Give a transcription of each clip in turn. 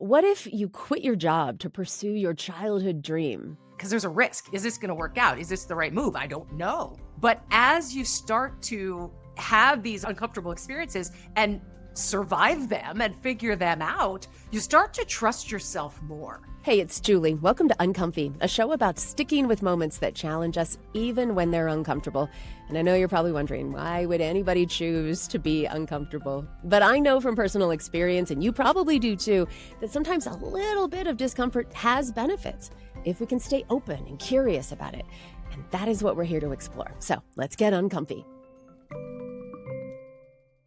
What if you quit your job to pursue your childhood dream? Because there's a risk. Is this going to work out? Is this the right move? I don't know. But as you start to have these uncomfortable experiences and survive them and figure them out, you start to trust yourself more. Hey, it's Julie. Welcome to Uncomfy, a show about sticking with moments that challenge us even when they're uncomfortable. And I know you're probably wondering, why would anybody choose to be uncomfortable? But I know from personal experience, and you probably do too, that sometimes a little bit of discomfort has benefits if we can stay open and curious about it. And that is what we're here to explore. So let's get uncomfy.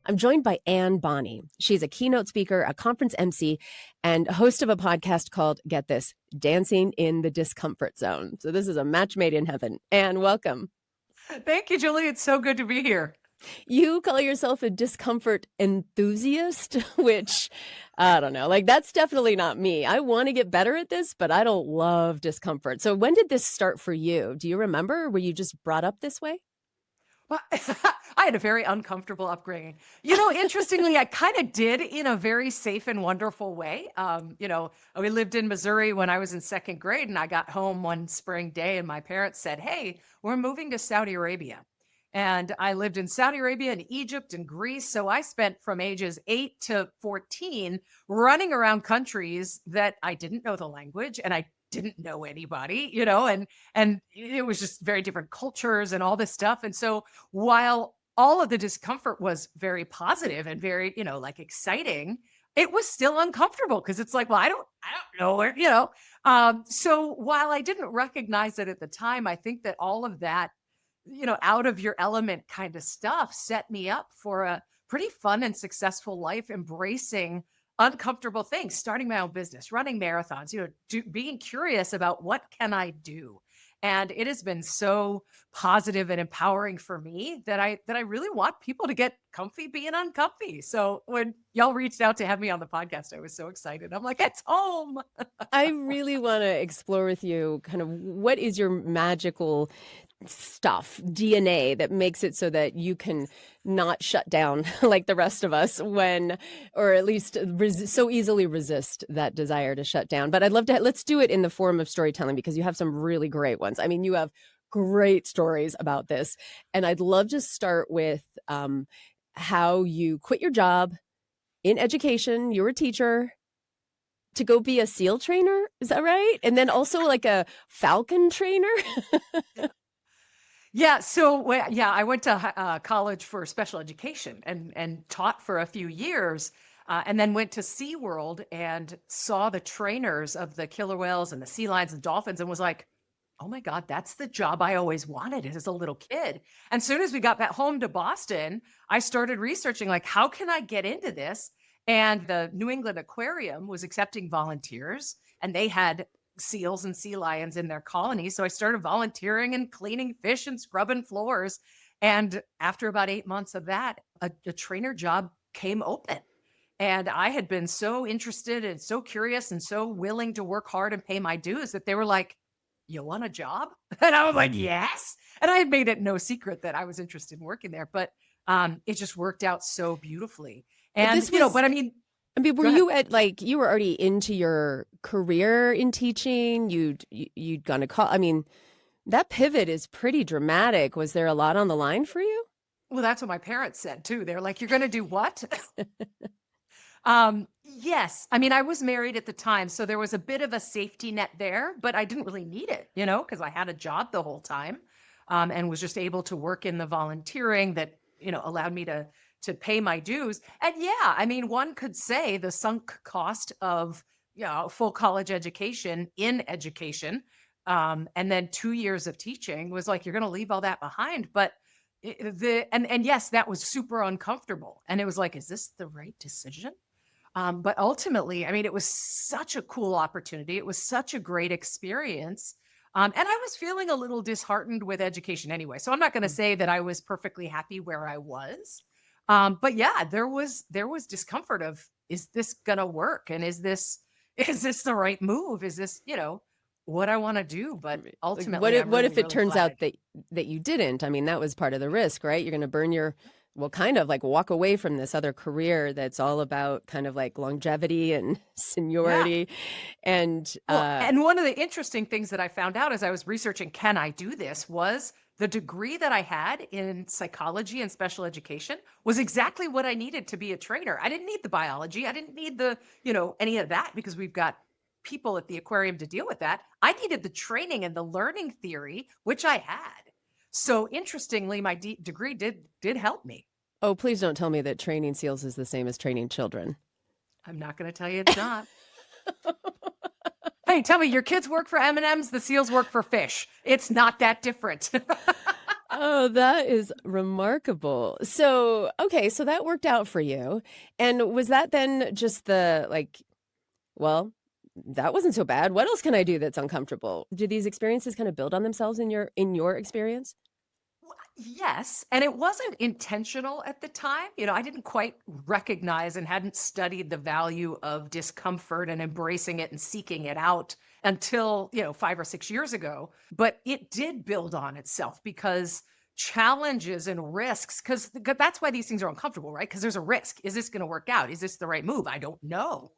I'm joined by Bonney. She's a keynote speaker, a conference MC, and host of a podcast called, get this, Dancing in the Discomfort Zone. So this is a match made in heaven. Anne, welcome. Thank you, Julie. It's so good to be here. You call yourself a discomfort enthusiast, which, I don't know, that's definitely not me. I want to get better at this, but I don't love discomfort. So when did this start for you? Do you remember? Were you just brought up this way? Well, I had a very uncomfortable upbringing. Interestingly, I kind of did in a very safe and wonderful way. We lived in Missouri when I was in second grade, and I got home one spring day, and my parents said, "Hey, we're moving to Saudi Arabia." And I lived in Saudi Arabia and Egypt and Greece. So I spent from ages 8 to 14 running around countries that I didn't know the language and I didn't know anybody, and it was just very different cultures and all this stuff. And so while all of the discomfort was very positive and very, exciting, it was still uncomfortable because it's like, well, I don't know where. So while I didn't recognize it at the time, I think that all of that, out of your element kind of stuff set me up for a pretty fun and successful life, embracing uncomfortable things, starting my own business, running marathons, being curious about what can I do. And it has been so positive and empowering for me that I really want people to get comfy being uncomfy. So when y'all reached out to have me on the podcast, I was so excited. I'm like, it's home. I really want to explore with you kind of what is your magical stuff, DNA, that makes it so that you can not shut down like the rest of us or at least so easily resist that desire to shut down. But I'd love to, let's do it in the form of storytelling because you have some really great ones. I mean, you have great stories about this. And I'd love to start with how you quit your job in education. You were a teacher to go be a SEAL trainer. Is that right? And then also like a Falcon trainer. Yeah. So, I went to college for special education and taught for a few years, and then went to SeaWorld and saw the trainers of the killer whales and the sea lions and dolphins and was like, oh my God, that's the job I always wanted as a little kid. And soon as we got back home to Boston, I started researching, like, how can I get into this? And the New England Aquarium was accepting volunteers, and they had seals and sea lions in their colonies. So I started volunteering and cleaning fish and scrubbing floors. And after about 8 months of that, a trainer job came open. And I had been so interested and so curious and so willing to work hard and pay my dues that they were like, you want a job? And I was like, yes. And I had made it no secret that I was interested in working there, but it just worked out so beautifully. And, were you you were already into your career in teaching? You'd gone to college. That pivot is pretty dramatic. Was there a lot on the line for you? Well, that's what my parents said too. They're like, you're going to do what? Yes. I was married at the time, so there was a bit of a safety net there, but I didn't really need it, because I had a job the whole time, and was just able to work in the volunteering that, allowed me to pay my dues. And one could say the sunk cost of, full college education in education, and then 2 years of teaching was like, you're going to leave all that behind. But yes, that was super uncomfortable. And it was like, is this the right decision? But ultimately, it was such a cool opportunity. It was such a great experience. And I was feeling a little disheartened with education anyway. So I'm not going to say that I was perfectly happy where I was. But yeah, there was discomfort of, is this gonna work? And is this the right move? Is this, what I want to do? But ultimately, what if it turns out that you didn't? That was part of the risk, right? You're going to burn your well, kind of like walk away from this other career that's all about kind of like longevity and Yeah. seniority. And Well, and one of the interesting things that I found out as I was researching, can I do this, was the degree that I had in psychology and special education was exactly what I needed to be a trainer. I didn't need the biology. I didn't need the, any of that because we've got people at the aquarium to deal with that. I needed the training and the learning theory, which I had. So interestingly, my degree did help me. oh, please don't tell me that training seals is the same as training children. I'm not going to tell you it's not. Hey, tell me, your kids work for M&Ms, the seals work for fish. It's not that different. Oh, that is remarkable. So, okay, so that worked out for you. And was that then just the like, well, that wasn't so bad. What else can I do that's uncomfortable? Do these experiences kind of build on themselves in your experience? Yes, and it wasn't intentional at the time. I didn't quite recognize and hadn't studied the value of discomfort and embracing it and seeking it out until, 5 or 6 years ago. But it did build on itself because challenges and risks, because that's why these things are uncomfortable, right? Because there's a risk. Is this going to work out? Is this the right move? I don't know.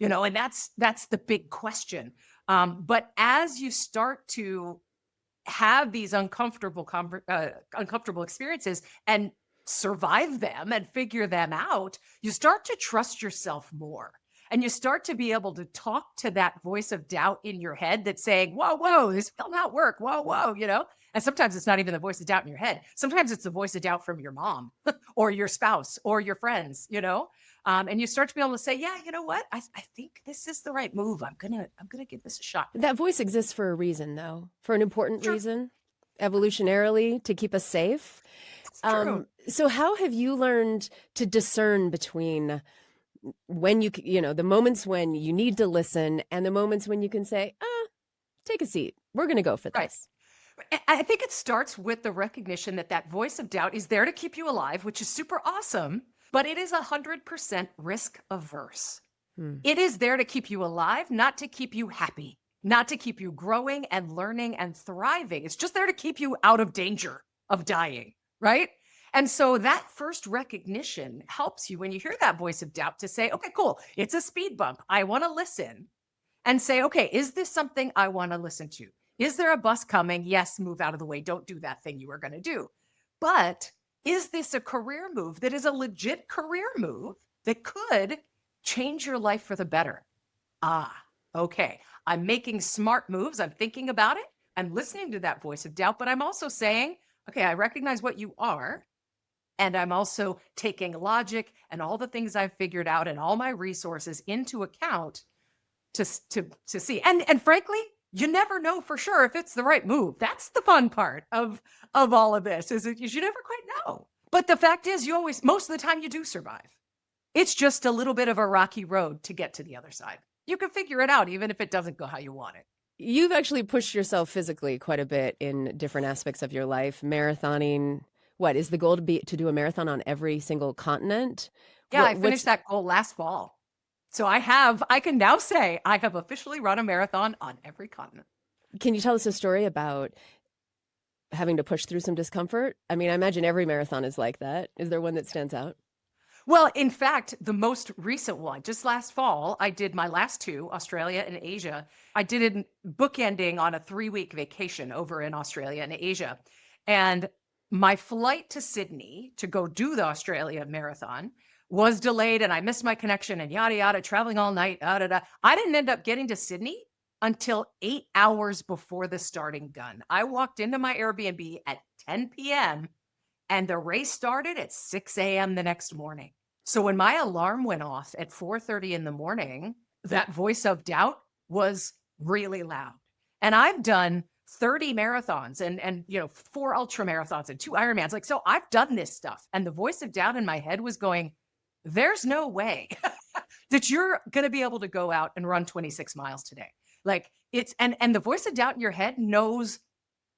And that's the big question. But as you start to have these uncomfortable experiences and survive them and figure them out, you start to trust yourself more. And you start to be able to talk to that voice of doubt in your head that's saying, whoa, whoa, this will not work. Whoa, whoa. And sometimes it's not even the voice of doubt in your head. Sometimes it's the voice of doubt from your mom or your spouse or your friends. And you start to be able to say, yeah, you know what? I think this is the right move. I'm gonna give this a shot. That voice exists for a reason, though, for an important Sure. reason, evolutionarily, to keep us safe. It's true. So how have you learned to discern between when the moments when you need to listen and the moments when you can say, take a seat. We're going to go for Right. this. I think it starts with the recognition that that voice of doubt is there to keep you alive, which is super awesome, but it is 100% risk averse. Hmm. It is there to keep you alive, not to keep you happy, not to keep you growing and learning and thriving. It's just there to keep you out of danger of dying, right? And so that first recognition helps you when you hear that voice of doubt to say, okay, cool, it's a speed bump. I want to listen and say, okay, is this something I want to listen to? Is there a bus coming? Yes, move out of the way. Don't do that thing you were going to do. But is this a career move that is a legit career move that could change your life for the better? Ah, okay. I'm making smart moves. I'm thinking about it. I'm listening to that voice of doubt, but I'm also saying, okay, I recognize what you are. And I'm also taking logic and all the things I've figured out and all my resources into account to see. And frankly, you never know for sure if it's the right move. That's the fun part of all of this is you never quite know. But the fact is, most of the time you do survive. It's just a little bit of a rocky road to get to the other side. You can figure it out even if it doesn't go how you want it. You've actually pushed yourself physically quite a bit in different aspects of your life. Marathoning, what is the goal to do a marathon on every single continent? Yeah, I What's finished that goal last fall. So I can now say I have officially run a marathon on every continent. Can you tell us a story about having to push through some discomfort? I mean, I imagine every marathon is like that. Is there one that stands out? Well, in fact, the most recent one, just last fall, I did my last two, Australia and Asia. I did it bookending on a 3-week vacation over in Australia and Asia. And my flight to Sydney to go do the Australia marathon was delayed and I missed my connection and yada, yada, traveling all night. Da, da, da. I didn't end up getting to Sydney until 8 hours before the starting gun. I walked into my Airbnb at 10 p.m. and the race started at 6 a.m. the next morning. So when my alarm went off at 4:30 in the morning, that voice of doubt was really loud. And I've done 30 marathons and 4 ultra marathons and 2 Ironmans. Like, so I've done this stuff. And the voice of doubt in my head was going, there's no way that you're going to be able to go out and run 26 miles today. Like and the voice of doubt in your head knows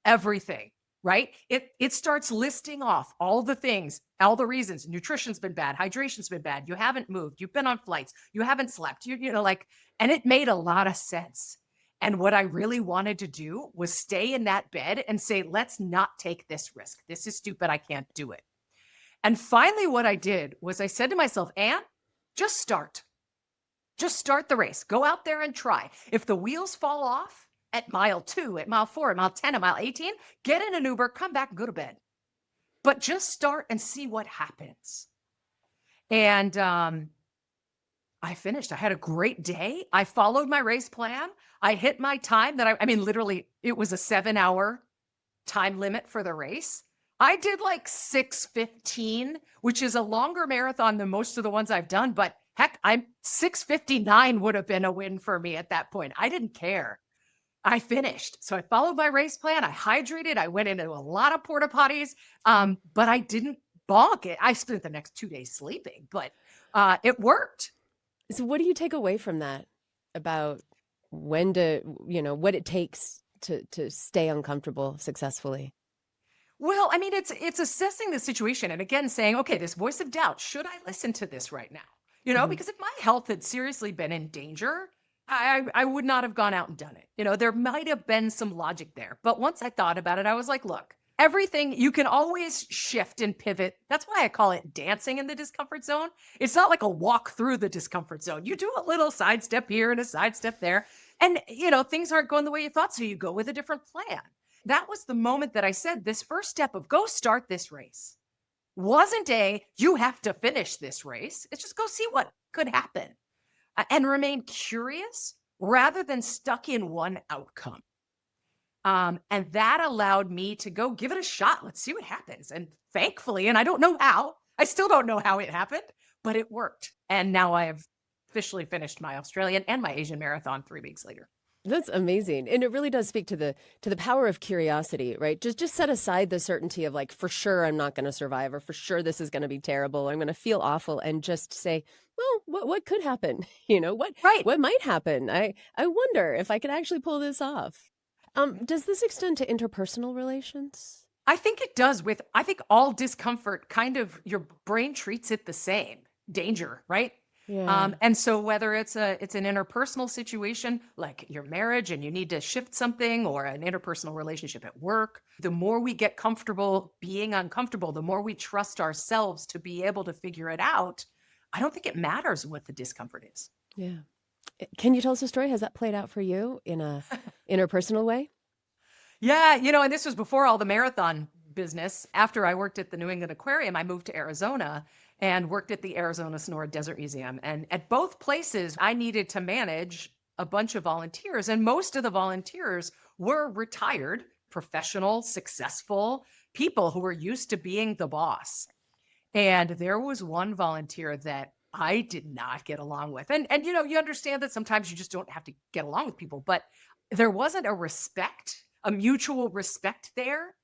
everything, right? It starts listing off all the things, all the reasons. Nutrition's been bad, hydration's been bad, you haven't moved, you've been on flights, you haven't slept, and it made a lot of sense. And what I really wanted to do was stay in that bed and say, let's not take this risk. This is stupid. I can't do it. And finally, what I did was I said to myself, Anne, just start. Just start the race. Go out there and try. If the wheels fall off at mile 2, at mile 4, at mile 10, at mile 18, get in an Uber, come back and go to bed. But just start and see what happens. And I finished. I had a great day. I followed my race plan. I hit my time that I mean, literally, it was a 7-hour time limit for the race. I did like 6:15, which is a longer marathon than most of the ones I've done. But heck, I'm 6:59 would have been a win for me at that point. I didn't care. I finished. So I followed my race plan. I hydrated. I went into a lot of porta potties, but I didn't bonk it. I spent the next 2 days sleeping, but it worked. So what do you take away from that about when to, what it takes to stay uncomfortable successfully? Well, I mean, it's assessing the situation and again saying, okay, this voice of doubt, should I listen to this right now? Mhm. Because if my health had seriously been in danger, I would not have gone out and done it. There might have been some logic there. But once I thought about it, I was like, look, everything you can always shift and pivot. That's why I call it dancing in the discomfort zone. It's not like a walk through the discomfort zone. You do a little sidestep here and a sidestep there. And, things aren't going the way you thought. So you go with a different plan. That was the moment that I said this first step of go start this race wasn't you have to finish this race. It's just go see what could happen and remain curious rather than stuck in one outcome. And that allowed me to go give it a shot. Let's see what happens. And thankfully, and I don't know how, I still don't know how it happened, but it worked. And now I have officially finished my Australian and my Asian marathon 3 weeks later. That's amazing. And it really does speak to the power of curiosity, right? Just set aside the certainty of like, for sure I'm not going to survive, or for sure this is going to be terrible. I'm going to feel awful, and just say, well, what could happen? Right. What might happen? I wonder if I could actually pull this off. Does this extend to interpersonal relations? I think it does I think all discomfort kind of your brain treats it the same danger, right? Yeah. And so whether it's an interpersonal situation like your marriage and you need to shift something or an interpersonal relationship at work, the more we get comfortable being uncomfortable, the more we trust ourselves to be able to figure it out. I don't think it matters what the discomfort is. Yeah. Can you tell us a story? Has that played out for you in a interpersonal way? Yeah, and this was before all the marathon business. After I worked at the New England Aquarium, I moved to Arizona and worked at the Arizona Sonora Desert Museum. And at both places, I needed to manage a bunch of volunteers. And most of the volunteers were retired, professional, successful people who were used to being the boss. And there was one volunteer that I did not get along with. And you understand that sometimes you just don't have to get along with people, but there wasn't a mutual respect there.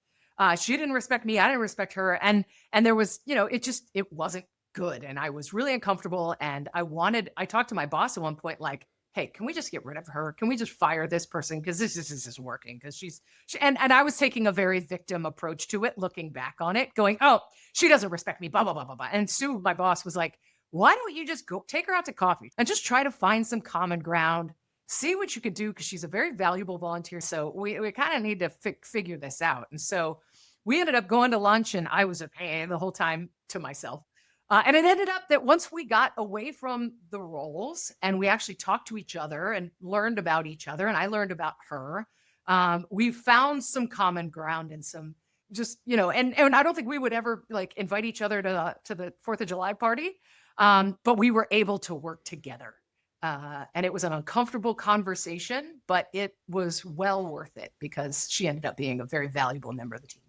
She didn't respect me, I didn't respect her. And there was, it wasn't good. And I was really uncomfortable. And I talked to my boss at one point, like, hey, can we just get rid of her? Can we just fire this person? Because this isn't working. Because and I was taking a very victim approach to it, looking back on it, going, oh, she doesn't respect me, blah, blah, blah, blah, blah. And Sue, my boss, was like, why don't you just go take her out to coffee and just try to find some common ground, see what you could do, because she's a very valuable volunteer. So we kind of need to figure this out. And so we ended up going to lunch, and I was a pain the whole time to myself. And it ended up that once we got away from the roles and we actually talked to each other and learned about each other, and I learned about her, we found some common ground and some just, and I don't think we would ever like invite each other to the 4th of July party. But we were able to work together. And it was an uncomfortable conversation, but it was well worth it because she ended up being a very valuable member of the team.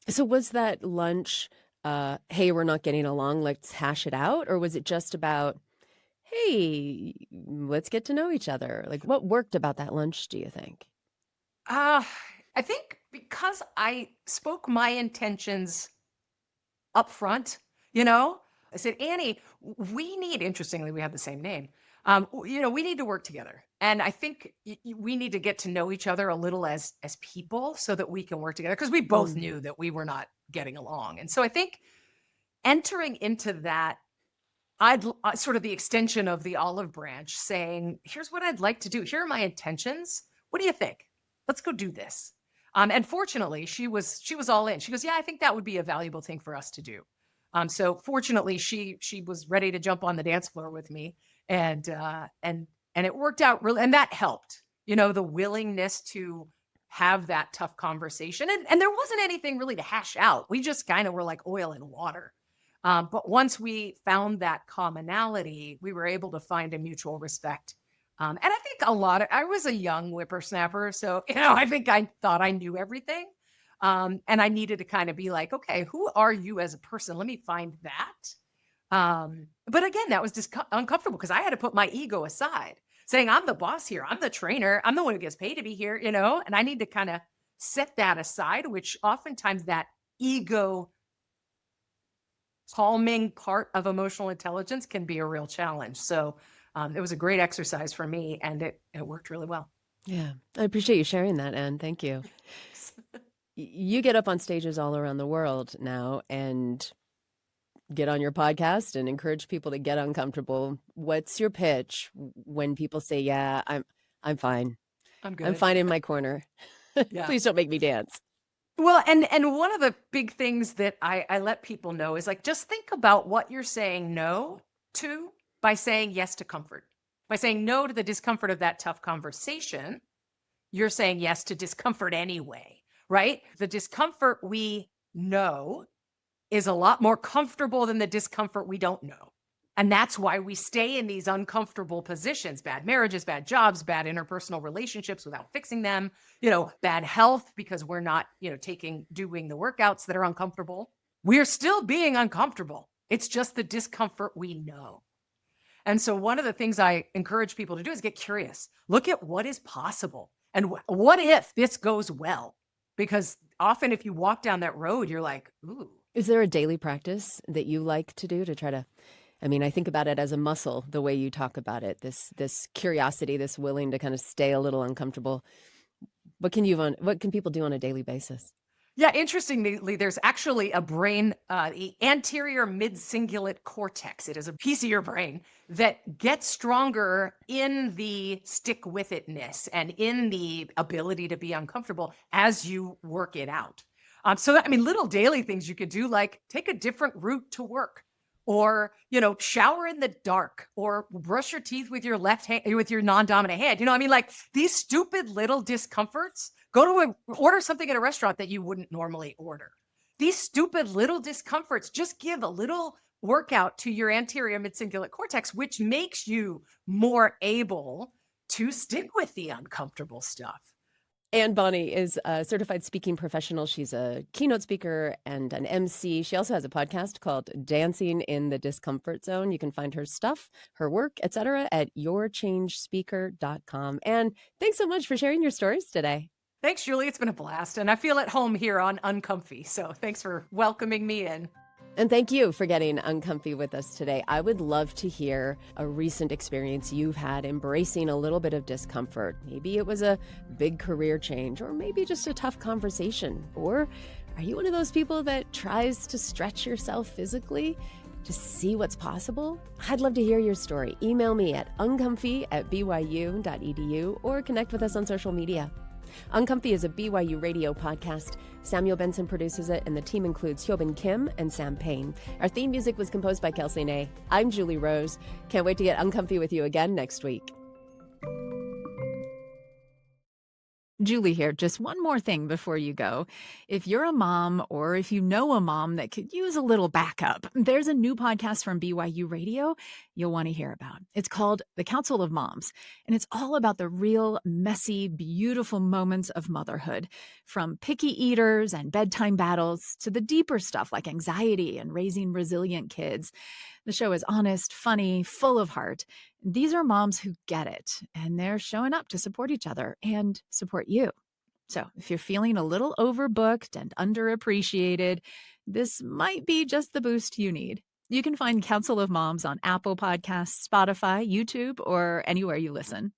So was that lunch, hey, we're not getting along, let's hash it out? Or was it just about, hey, let's get to know each other? Like, what worked about that lunch, do you think? Uh, I think because I spoke my intentions up front, I said, Annie, interestingly, we have the same name. We need to work together. And I think we need to get to know each other a little as people so that we can work together, because we both knew that we were not getting along. And so I think entering into that, I'd sort of the extension of the olive branch, saying, here's what I'd like to do. Here are my intentions. What do you think? Let's go do this. And fortunately, she was all in. She goes, yeah, I think that would be a valuable thing for us to do. So fortunately, she was ready to jump on the dance floor with me, and it worked out really, and that helped. The willingness to have that tough conversation, and there wasn't anything really to hash out. We just kind of were like oil and water. But once we found that commonality, we were able to find a mutual respect. And I think I was a young whippersnapper. So, I think I thought I knew everything. And I needed to kind of be like, okay, who are you as a person? Let me find that. But again, that was just uncomfortable because I had to put my ego aside, saying, I'm the boss here. I'm the trainer. I'm the one who gets paid to be here, and I need to kind of set that aside, which oftentimes that ego calming part of emotional intelligence can be a real challenge. So it was a great exercise for me, and it worked really well. Yeah, I appreciate you sharing that, Anne. Thank you. You get up on stages all around the world now and get on your podcast and encourage people to get uncomfortable. What's your pitch when people say, "Yeah, I'm fine. I'm I'm good. fine in my corner. Yeah. Please don't make me dance." Well, and one of the big things that I let people know is like, just think about what you're saying no to by saying yes to comfort. By saying no to the discomfort of that tough conversation, you're saying yes to discomfort anyway, right? The discomfort we know is a lot more comfortable than the discomfort we don't know. And that's why we stay in these uncomfortable positions: bad marriages, bad jobs, bad interpersonal relationships without fixing them, bad health because we're not, doing the workouts that are uncomfortable. We're still being uncomfortable. It's just the discomfort we know. And so one of the things I encourage people to do is get curious. Look at what is possible. And what if this goes well? Because often if you walk down that road, you're like, ooh. Is there a daily practice that you like to do to try to, I mean, I think about it as a muscle, the way you talk about it, this curiosity, this willing to kind of stay a little uncomfortable. What can people do on a daily basis? Yeah, interestingly, there's actually a brain, the anterior mid-cingulate cortex. It is a piece of your brain that gets stronger in the stick with itness and in the ability to be uncomfortable as you work it out. Little daily things you could do, like take a different route to work, or shower in the dark, or brush your teeth with your left hand, with your non-dominant hand. Like these stupid little discomforts. Order something at a restaurant that you wouldn't normally order. These stupid little discomforts just give a little workout to your anterior mid-cingulate cortex, which makes you more able to stick with the uncomfortable stuff. Anne Bonney is a certified speaking professional. She's a keynote speaker and an MC. She also has a podcast called Dancing in the Discomfort Zone. You can find her stuff, her work, etc. at yourchangespeaker.com. And thanks so much for sharing your stories today. Thanks, Julie. It's been a blast. And I feel at home here on Uncomfy. So thanks for welcoming me in. And thank you for getting uncomfy with us today. I would love to hear a recent experience you've had embracing a little bit of discomfort. Maybe it was a big career change, or maybe just a tough conversation. Or are you one of those people that tries to stretch yourself physically to see what's possible? I'd love to hear your story. Email me at uncomfy@byu.edu or connect with us on social media. Uncomfy is a BYU radio podcast. Samuel Benson produces it, and the team includes Hyobin Kim and Sam Payne. Our theme music was composed by Kelsey Ney. I'm Julie Rose. Can't wait to get uncomfy with you again next week. Julie here. Just one more thing before you go. If you're a mom, or if you know a mom that could use a little backup, there's a new podcast from BYU Radio you'll want to hear about. It's called The Council of Moms, and it's all about the real, messy, beautiful moments of motherhood, from picky eaters and bedtime battles to the deeper stuff like anxiety and raising resilient kids. The show is honest, funny, full of heart. These are moms who get it, and they're showing up to support each other and support you. So if you're feeling a little overbooked and underappreciated, this might be just the boost you need. You can find Council of Moms on Apple Podcasts, Spotify, YouTube, or anywhere you listen.